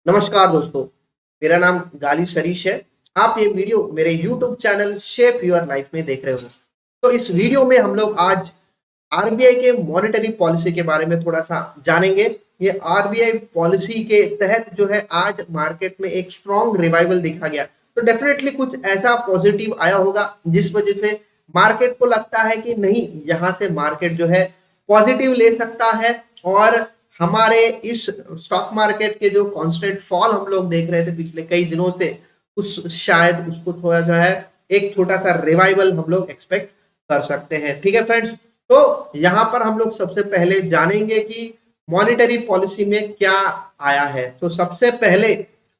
नमस्कार दोस्तों, मेरा नाम गालिब सरीश है। आप ये वीडियो मेरे YouTube channel shape your life में देख रहे हो। तो इस वीडियो में हम लोग आज आरबीआई के मॉनेटरी पॉलिसी के बारे में थोड़ा सा जानेंगे। ये आरबीआई पॉलिसी के तहत जो है आज मार्केट में एक स्ट्रॉन्ग रिवाइवल देखा गया। तो डेफिनेटली कुछ ऐसा पॉजिटिव आया होगा जिस वजह से मार्केट को लगता है कि नहीं, यहाँ से मार्केट जो है पॉजिटिव ले सकता है। और हमारे इस स्टॉक मार्केट के जो कांस्टेंट फॉल हम लोग देख रहे थे पिछले कई दिनों से, उस शायद उसको थोड़ा जो है एक छोटा सा रिवाइवल हम लोग एक्सपेक्ट कर सकते हैं। ठीक है फ्रेंड्स, तो यहाँ पर हम लोग सबसे पहले जानेंगे कि मॉनेटरी पॉलिसी में क्या आया है। तो सबसे पहले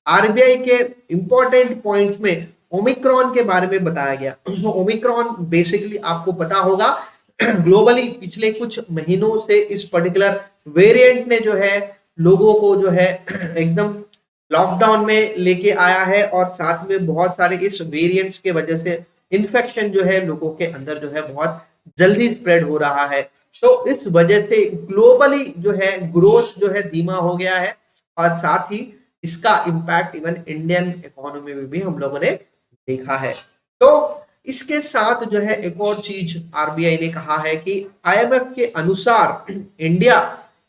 आरबीआई के इंपॉर्टेंट पॉइंट्स में ओमिक्रॉन के बारे में बताया गया। तो ओमिक्रॉन बेसिकली आपको पता होगा, ग्लोबली पिछले कुछ महीनों से इस पर्टिकुलर वेरिएंट ने जो है लोगों को जो है एकदम लॉकडाउन में लेके आया है। और साथ में बहुत सारे इस वेरिएंट्स के वजह से इन्फेक्शन जो है लोगों के अंदर जो है बहुत जल्दी स्प्रेड हो रहा है। तो इस वजह से ग्लोबली जो है ग्रोथ जो है धीमा हो गया है। और साथ ही इसका इम्पैक्ट इवन इंडियन इकोनॉमी में भी हम लोगों ने देखा है। तो इसके साथ जो है एक और चीज आरबीआई ने कहा है कि आईएमएफ के अनुसार इंडिया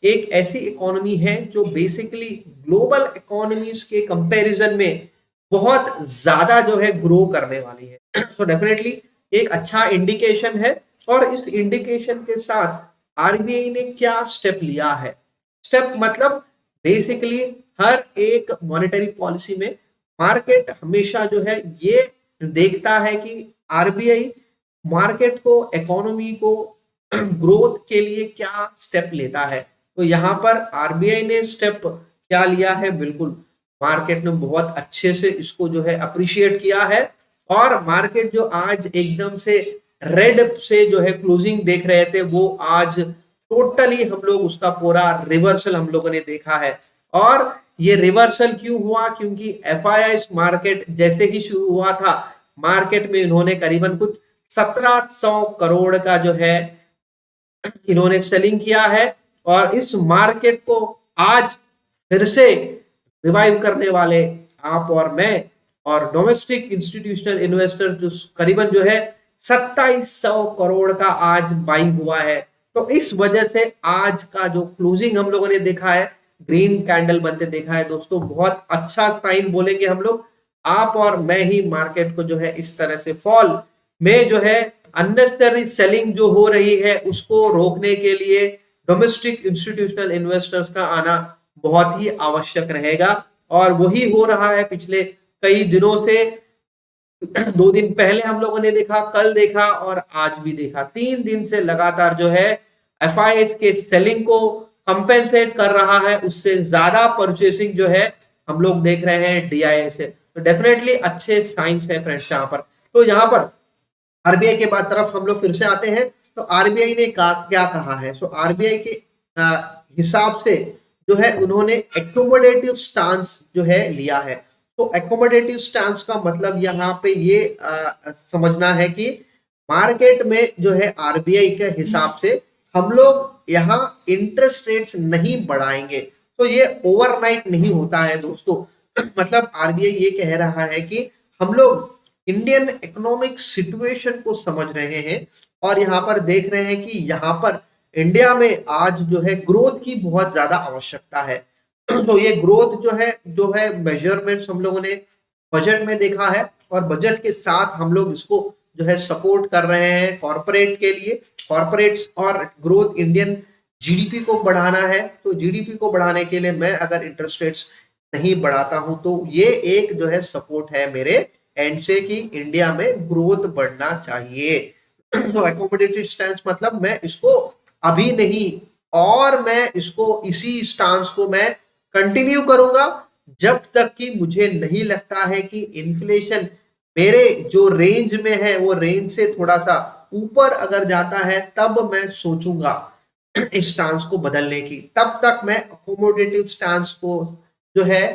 एक ऐसी इकोनॉमी है जो बेसिकली ग्लोबल इकोनॉमीज के कंपैरिजन में बहुत ज्यादा जो है ग्रो करने वाली है। तो डेफिनेटली एक अच्छा इंडिकेशन है। और इस इंडिकेशन के साथ आरबीआई ने क्या स्टेप लिया है। स्टेप मतलब बेसिकली हर एक मॉनेटरी पॉलिसी में मार्केट हमेशा जो है ये देखता है कि आरबीआई मार्केट को, इकोनॉमी को ग्रोथ के लिए क्या स्टेप लेता है। तो यहाँ पर आरबीआई ने स्टेप क्या लिया है, बिल्कुल मार्केट ने बहुत अच्छे से इसको जो है अप्रिशिएट किया है। और मार्केट जो आज एकदम से रेड से जो है क्लोजिंग देख रहे थे, वो आज टोटली हम लोग उसका पूरा रिवर्सल हम लोगों ने देखा है। और ये रिवर्सल क्यों हुआ, क्योंकि एफआईआई मार्केट जैसे ही शुरू हुआ था, मार्केट में इन्होंने करीबन कुछ 1700 करोड़ का जो है इन्होंने सेलिंग किया है। और इस मार्केट को आज फिर से रिवाइव करने वाले आप और मैं और डोमेस्टिक इंस्टीट्यूशनल इन्वेस्टर जो करीबन जो है 2700 करोड़ का आज बाइंग हुआ है। तो इस वजह से आज का जो क्लोजिंग हम लोगों ने देखा है, ग्रीन कैंडल बनते देखा है दोस्तों, बहुत अच्छा साइन बोलेंगे हम लोग। आप और मैं ही मार्केट को जो है इस तरह से फॉल में जो है अननेसेसरी सेलिंग जो हो रही है उसको रोकने के लिए डोमेस्टिक इंस्टीट्यूशनल इन्वेस्टर्स का आना बहुत ही आवश्यक रहेगा। और वही हो रहा है पिछले कई दिनों से। 2 दिन पहले हम लोगों ने देखा, कल देखा और आज भी देखा। 3 दिन से लगातार जो है एफआईएस के सेलिंग को कंपेंसेट कर रहा है, उससे ज्यादा परचेसिंग जो है हम लोग देख रहे हैं डीआईए से। तो डेफिनेटली अच्छे साइंस है फ्रेंड्स यहाँ पर। तो यहाँ पर आरबीआई के बाद तरफ हम लोग फिर से आते हैं। तो आरबीआई ने क्या कहा है। सो आरबीआई के हिसाब से जो है उन्होंने एकोमोडेटिव स्टांस जो है लिया है। तो एकोमोडेटिव स्टांस का मतलब यहाँ पे ये समझना है कि मार्केट में जो है आरबीआई के हिसाब से हम लोग यहाँ इंटरेस्ट रेट्स नहीं बढ़ाएंगे। तो ये ओवरनाइट नहीं होता है दोस्तों। मतलब आरबीआई ये कह रहा है कि हम लोग इंडियन इकोनॉमिक सिचुएशन को समझ रहे हैं और यहाँ पर देख रहे हैं कि यहाँ पर इंडिया में आज जो है ग्रोथ की बहुत ज्यादा आवश्यकता है। तो ये ग्रोथ जो है मेजरमेंट्स हम लोगों ने बजट में देखा है। और बजट के साथ हम लोग इसको जो है सपोर्ट कर रहे हैं कॉर्पोरेट के लिए। कॉर्पोरेट्स और ग्रोथ इंडियन जीडीपी को बढ़ाना है। तो जीडीपी को बढ़ाने के लिए मैं अगर इंटरेस्ट रेट्स नहीं बढ़ाता हूं तो ये एक जो है सपोर्ट है मेरे एंड से कि इंडिया में ग्रोथ बढ़ना चाहिए। तो एकोमोडेटिव स्टैंस मतलब मैं इसको अभी नहीं, और मैं इसको इसी स्टांस को मैं कंटिन्यू करूंगा जब तक कि मुझे नहीं लगता है कि इन्फ्लेशन मेरे जो रेंज में है वो रेंज से थोड़ा सा ऊपर अगर जाता है, तब मैं सोचूंगा इस स्टांस को बदलने की। तब तक मैं अकोमोडेटिव स्टांस को जो है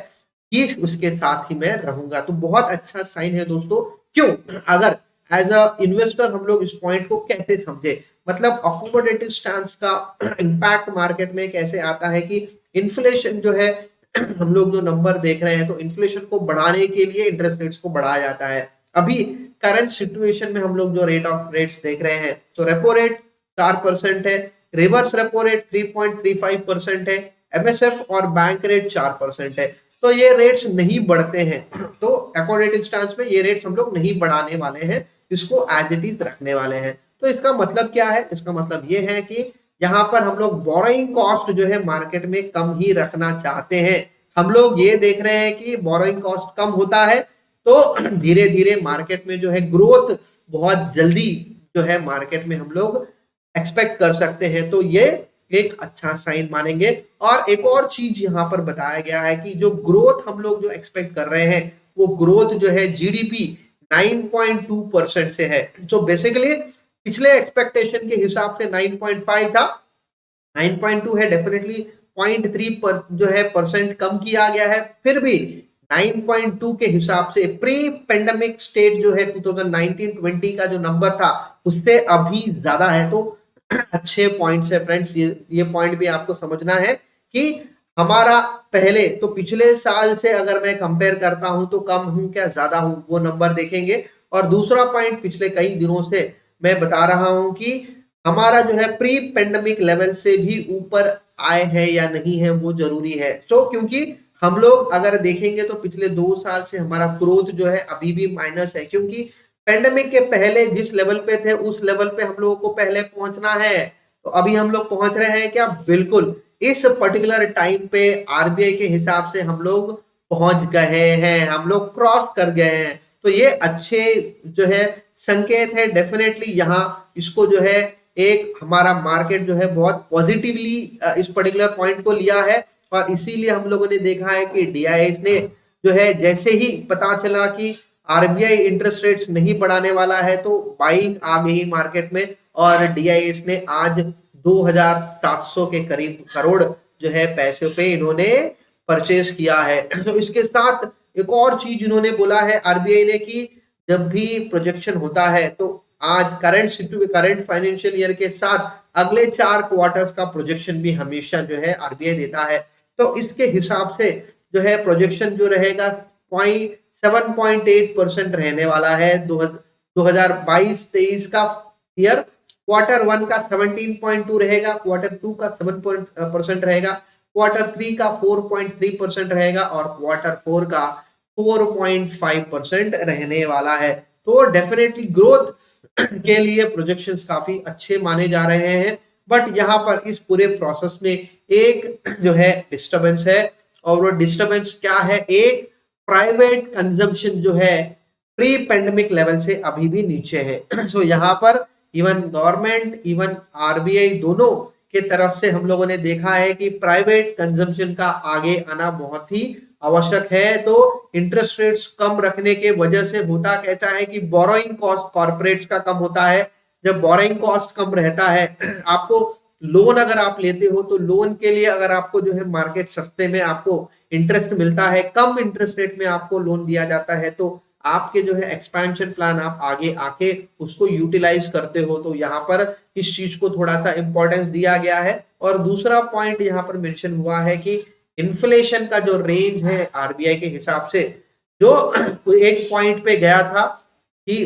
कि उसके साथ ही मैं रहूंगा। तो बहुत अच्छा साइन है दोस्तों। क्यों, अगर एज अ इन्वेस्टर हम लोग इस पॉइंट को कैसे समझे, मतलब अकोमोडेटिव स्टांस का इम्पैक्ट मार्केट में कैसे आता है कि इन्फ्लेशन जो है हम लोग जो नंबर देख रहे हैं तो इन्फ्लेशन को बढ़ाने के लिए इंटरेस्ट रेट्स को बढ़ाया जाता है। अभी करंट सिचुएशन में हम लोग जो रेट्स देख रहे हैं तो रेपो रेट 4% है, रिवर्स रेपो रेट 3.35% है, एमएसएफ और बैंक रेट 4% है। तो ये रेट्स नहीं बढ़ते हैं, तो अकॉर्डिंग स्टांस में ये रेट्स हम लोग नहीं बढ़ाने वाले हैं, इसको एज इट इज रखने वाले हैं। तो इसका मतलब क्या है? इसका मतलब ये है कि यहाँ पर हम लोग बोरोइंग कॉस्ट जो है मार्केट में कम ही रखना चाहते हैं। हम लोग ये देख रहे हैं कि बोरोइंग कॉस्ट कम होता है तो धीरे धीरे मार्केट में जो है ग्रोथ बहुत जल्दी जो है मार्केट में हम लोग एक्सपेक्ट कर सकते हैं। तो ये एक अच्छा साइन मानेंगे। और एक और चीज यहाँ पर बताया गया है कि जो ग्रोथ हम लोग जो एक्सपेक्ट कर रहे हैं वो ग्रोथ जो है जीडीपी 9.2% से है। तो बेसिकली पिछले एक्सपेक्टेशन के हिसाब से 9.5 था, 9.2 है, डेफिनेटली 0.3 पर जो है परसेंट कम किया गया है। फिर भी 9.2 के हिसाब से प्री पेंडेमिक स्टेट जो है 2019-20 का जो नंबर था उससे अभी ज्यादा है। तो अच्छे पॉइंट्स है फ्रेंड्स, ये पॉइंट भी आपको समझना है कि हमारा पहले तो पिछले साल से अगर मैं कंपेयर करता हूं तो कम हूं क्या ज्यादा हूं वो नंबर देखेंगे। और दूसरा पॉइंट पिछले कई दिनों से मैं बता रहा हूं कि हमारा जो है प्री पेंडेमिक लेवल से भी ऊपर आए हैं या नहीं है वो जरूरी है। सो क्योंकि हम लोग अगर देखेंगे तो पिछले 2 साल से हमारा ग्रोथ जो है अभी भी माइनस है, क्योंकि पेंडेमिक के पहले जिस लेवल पे थे उस लेवल पे हम लोगों को पहले पहुंचना है। तो अभी हम लोग पहुंच रहे हैं क्या? बिल्कुल। इस पर्टिकुलर टाइम पे आरबीआई के हिसाब से हम लोग पहुंच गए हैं, हम लोग क्रॉस कर गए हैं। तो ये अच्छे जो है संकेत है। डेफिनेटली यहाँ इसको जो है एक हमारा मार्केट जो है बहुत पॉजिटिवली इस पर्टिकुलर पॉइंट को लिया है। और इसीलिए हम लोगों ने देखा है कि डीआईएस ने जो है जैसे ही पता चला कि आरबीआई इंटरेस्ट रेट्स नहीं बढ़ाने वाला है तो बाइंग आ गई मार्केट में, और डीआईएस ने आज 2700 के करीब करोड़ जो है पैसे पे इन्होंने परचेस किया है। तो इसके साथ एक और चीज इन्होंने बोला है आरबीआई ने कि जब भी प्रोजेक्शन होता है तो आज करंट फाइनेंशियल ईयर के साथ अगले 4 क्वार्टर्स का प्रोजेक्शन भी हमेशा जो है आरबीआई देता है। तो इसके हिसाब से जो है प्रोजेक्शन जो रहेगा 7.8% रहने वाला है 2022-23 का ईयर। क्वार्टर 1 का 17.2 रहेगा, क्वार्टर 2 का 7% रहेगा, क्वार्टर 3 का 4.3% रहेगा और क्वार्टर 4 का 4.5% रहने वाला है। तो डेफिनेटली ग्रोथ के लिए प्रोजेक्शंस काफी अच्छे माने जा रहे हैं। बट यहाँ पर इस पूरे प्रोसेस में एक जो है डिस्टरबेंस है, और वो डिस्टरबेंस क्या है? एक प्राइवेट कंजम्पशन जो है प्री पेंडेमिक लेवल से अभी भी नीचे है। सो यहाँ पर इवन गवर्नमेंट इवन आरबीआई दोनों के तरफ से हम लोगों ने देखा है कि प्राइवेट कंजम्पशन का आगे आना बहुत ही आवश्यक है। तो इंटरेस्ट रेट्स कम रखने के वजह से होता कैसा है कि बोरोइंग कॉस्ट कॉर्पोरेट्स का कम होता है। जब बोरोइंग कॉस्ट कम रहता है, आपको लोन अगर आप लेते हो तो लोन के लिए अगर आपको जो है मार्केट सस्ते में आपको इंटरेस्ट मिलता है, कम इंटरेस्ट रेट में आपको लोन दिया जाता है, तो आपके जो है एक्सपेंशन प्लान आप आगे आके उसको यूटिलाइज करते हो। तो यहाँ पर इस चीज को थोड़ा सा इंपॉर्टेंस दिया गया है। और दूसरा पॉइंट यहाँ पर मेंशन हुआ है कि इन्फ्लेशन का जो रेंज है आरबीआई के हिसाब से जो एक पॉइंट पे गया था कि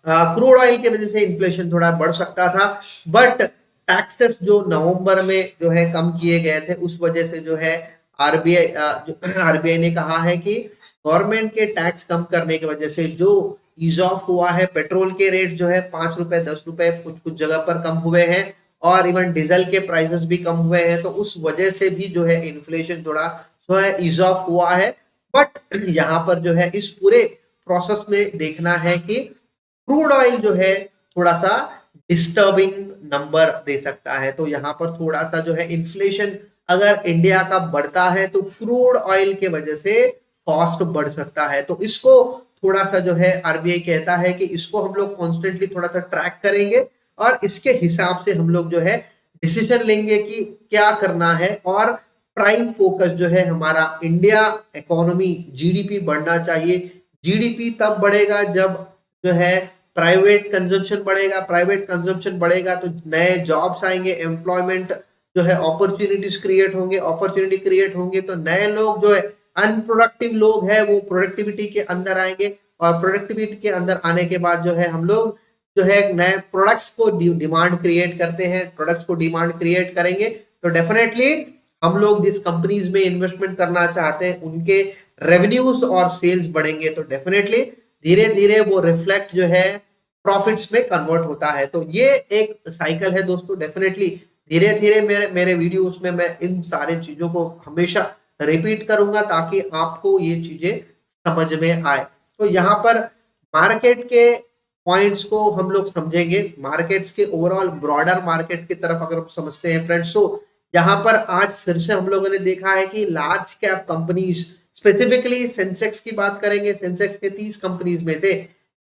क्रूड ऑयल की वजह से इन्फ्लेशन थोड़ा बढ़ सकता था, बट टैक्सेस जो नवंबर में जो है कम किए गए थे उस वजह से जो है आरबीआई ने कहा है कि गवर्नमेंट के टैक्स कम करने की वजह से जो ईज ऑफ हुआ है, पेट्रोल के रेट जो है 5 रुपए 10 रुपए कुछ कुछ जगह पर कम हुए हैं, और इवन डीजल के प्राइसेस भी कम हुए हैं। तो उस वजह से भी जो है इन्फ्लेशन थोड़ा जो है ईज ऑफ हुआ है। बट यहाँ पर जो है इस पूरे प्रोसेस में देखना है कि क्रूड ऑयल जो है थोड़ा सा डिस्टर्बिंग नंबर दे सकता है। तो यहाँ पर थोड़ा सा जो है इन्फ्लेशन अगर इंडिया का बढ़ता है तो क्रूड ऑयल के वजह से कॉस्ट बढ़ सकता है। तो इसको थोड़ा सा जो है आरबीआई कहता है कि इसको हम लोग कॉन्स्टेंटली थोड़ा सा ट्रैक करेंगे और इसके हिसाब से हम लोग जो है डिसीजन लेंगे कि क्या करना है। और प्राइम फोकस जो है हमारा इंडिया इकोनॉमी, जीडीपी बढ़ना चाहिए। जीडीपी तब बढ़ेगा जब जो है प्राइवेट कंजम्पशन बढ़ेगा, प्राइवेट कंजम्पशन बढ़ेगा तो नए जॉब्स आएंगे, एम्प्लॉयमेंट जो है अपॉर्चुनिटीज क्रिएट होंगे, अपॉर्चुनिटी क्रिएट होंगे तो नए लोग जो है अनप्रोडक्टिव लोग है वो प्रोडक्टिविटी के अंदर आएंगे, और प्रोडक्टिविटी के अंदर आने के बाद जो है हम लोग जो है नए प्रोडक्ट्स को डिमांड क्रिएट करते हैं, प्रोडक्ट्स को डिमांड क्रिएट करेंगे तो डेफिनेटली हम लोग जिस कंपनीज में इन्वेस्टमेंट करना चाहते हैं उनके रेवेन्यूज और सेल्स बढ़ेंगे, तो डेफिनेटली धीरे धीरे वो रिफ्लेक्ट जो है प्रॉफिट्स में कन्वर्ट होता है। तो ये एक साइकिल है दोस्तों, डेफिनेटली धीरे धीरे मेरे मेरे वीडियोस में मैं इन सारी चीजों को हमेशा रिपीट करूंगा ताकि आपको ये चीजें समझ में आए। तो यहाँ पर मार्केट के पॉइंट्स को हम लोग समझेंगे, मार्केट्स के ओवरऑल ब्रॉडर मार्केट की तरफ अगर समझते हैं फ्रेंड्स, तो यहाँ पर आज फिर से हम लोगों ने देखा है कि large cap companies, specifically Sensex की बात करेंगे, सेंसेक्स के 30 कंपनीज में से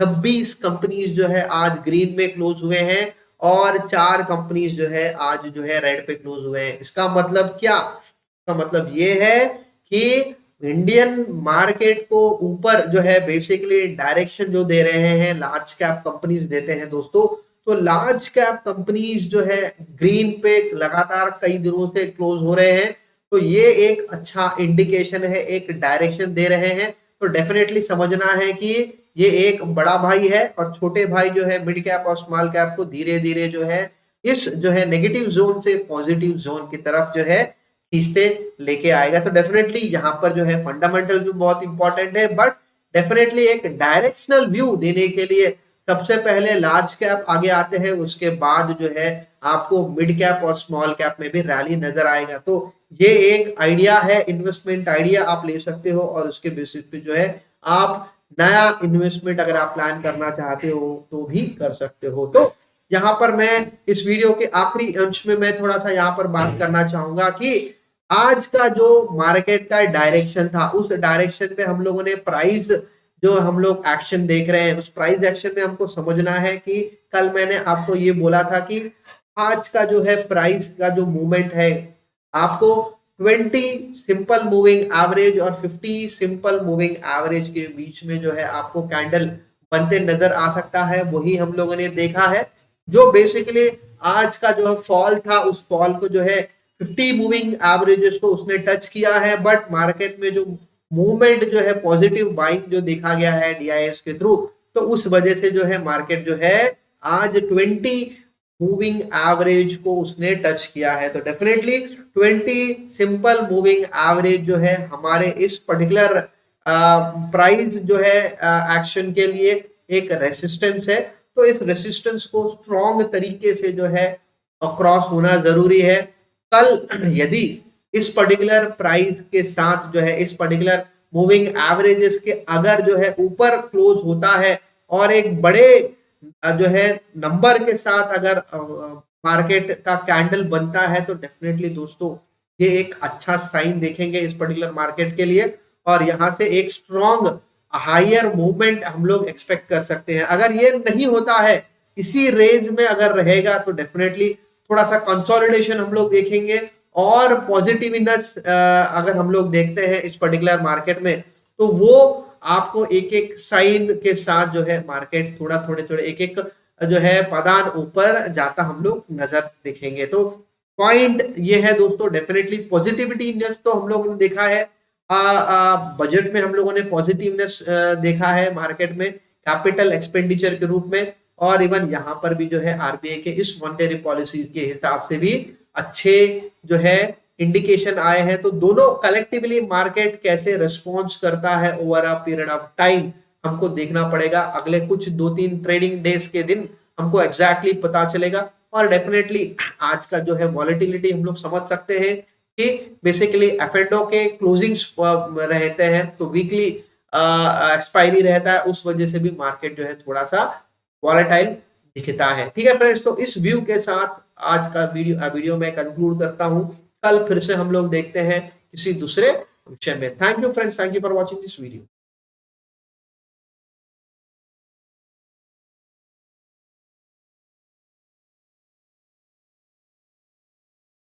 26 कंपनीज जो है आज ग्रीन में क्लोज हुए हैं और 4 कंपनीज जो है आज जो है रेड पे क्लोज हुए हैं। इसका मतलब क्या? इसका मतलब ये है कि इंडियन मार्केट को ऊपर जो है बेसिकली डायरेक्शन जो दे रहे हैं लार्ज कैप कंपनीज देते हैं दोस्तों। तो लार्ज कैप कंपनीज जो है ग्रीन पे लगातार कई दिनों से क्लोज हो रहे हैं, तो ये एक अच्छा इंडिकेशन है, एक डायरेक्शन दे रहे हैं। तो डेफिनेटली समझना है कि ये एक बड़ा भाई है और छोटे भाई जो है मिड कैप और स्मॉल कैप को धीरे धीरे जो है इस जो है नेगेटिव जोन से पॉजिटिव जोन की तरफ जो है खींचते लेके आएगा। तो डेफिनेटली यहाँ पर जो है फंडामेंटल व्यू बहुत इंपॉर्टेंट है, बट डेफिनेटली एक डायरेक्शनल व्यू देने के लिए सबसे पहले लार्ज कैप आगे आते हैं, उसके बाद जो है आपको मिड कैप और स्मॉल कैप में भी रैली नजर आएगा। तो ये एक आइडिया है, इन्वेस्टमेंट आइडिया आप ले सकते हो और उसके बेसिस पे जो है आप नया इन्वेस्टमेंट अगर आप प्लान करना चाहते हो तो भी कर सकते हो। तो यहाँ पर मैं इस वीडियो के आखिरी अंश में मैं थोड़ा सा यहाँ पर बात करना चाहूंगा कि आज का जो मार्केट का डायरेक्शन था उस डायरेक्शन में हम लोगों ने प्राइस जो हम लोग एक्शन देख रहे हैं उस प्राइस एक्शन में हमको समझना है कि कल मैंने आपको ये बोला था कि आज का जो है प्राइस का जो मूवमेंट है आपको 20 सिंपल मूविंग एवरेज और 50 सिंपल मूविंग एवरेज के बीच में जो है आपको कैंडल बनते नजर आ सकता है। वही हम लोगों ने देखा है, जो बेसिकली आज का जो है फॉल था उस फॉल को जो है 50 मूविंग एवरेजेस को उसने टच किया है, बट मार्केट में जो मूवमेंट जो है पॉजिटिव बाइंग जो देखा गया है डीआईएस के थ्रू, तो उस वजह से जो है मार्केट जो है आज 20 मूविंग एवरेज को उसने टच किया है। तो डेफिनेटली 20 सिंपल मूविंग एवरेज जो है हमारे इस पर्टिकुलर प्राइस जो है एक्शन के लिए एक रेसिस्टेंस है। तो इस रेसिस्टेंस को स्ट्रॉन्ग तरीके से जो है क्रॉस होना जरूरी है। कल यदि इस पर्टिकुलर प्राइस के साथ जो है इस पर्टिकुलर मूविंग एवरेजेस के अगर जो है ऊपर क्लोज होता है और एक बड़े जो है नंबर के साथ अगर मार्केट का कैंडल बनता है तो डेफिनेटली दोस्तों ये एक अच्छा साइन देखेंगे इस पर्टिकुलर मार्केट के लिए और यहाँ से एक स्ट्रॉन्ग हायर मूवमेंट हम लोग एक्सपेक्ट कर सकते हैं। अगर ये नहीं होता है, इसी रेंज में अगर रहेगा तो डेफिनेटली थोड़ा सा कंसोलिडेशन हम लोग देखेंगे और पॉजिटिवनेस अगर हम लोग देखते हैं इस पर्टिकुलर मार्केट में तो वो आपको एक एक साइन के साथ जो है मार्केट थोड़ा थोड़े एक एक जो है पदान ऊपर जाता हम लोग नजर देखेंगे। तो पॉइंट ये है दोस्तों, डेफिनेटली पॉजिटिविटीनेस तो हम लोगों ने देखा है, बजट में हम लोगों ने पॉजिटिवनेस देखा है मार्केट में कैपिटल एक्सपेंडिचर के रूप में, और इवन यहाँ पर भी जो है आरबीआई के इस मॉनेटरी पॉलिसी के हिसाब से भी अच्छे जो है इंडिकेशन आए हैं। तो दोनों कलेक्टिवली मार्केट कैसे रिस्पॉन्स करता है over a period of time हमको देखना पड़ेगा। अगले कुछ 2-3 ट्रेडिंग डेज के दिन हमको एग्जैक्टली पता चलेगा और डेफिनेटली आज का जो है वॉलेटिलिटी हम लोग समझ सकते हैं कि बेसिकली एफ&ओ के क्लोजिंग्स रहते हैं तो वीकली एक्सपायरी रहता है, उस वजह से भी मार्केट जो है थोड़ा सा वॉलेटाइल दिखता है। ठीक है फ्रेंड्स, तो इस व्यू के साथ आज का वीडियो मैं कंक्लूड करता हूं। कल फिर से हम लोग देखते हैं किसी दूसरे विषय में। Thank you friends, thank you for watching this video.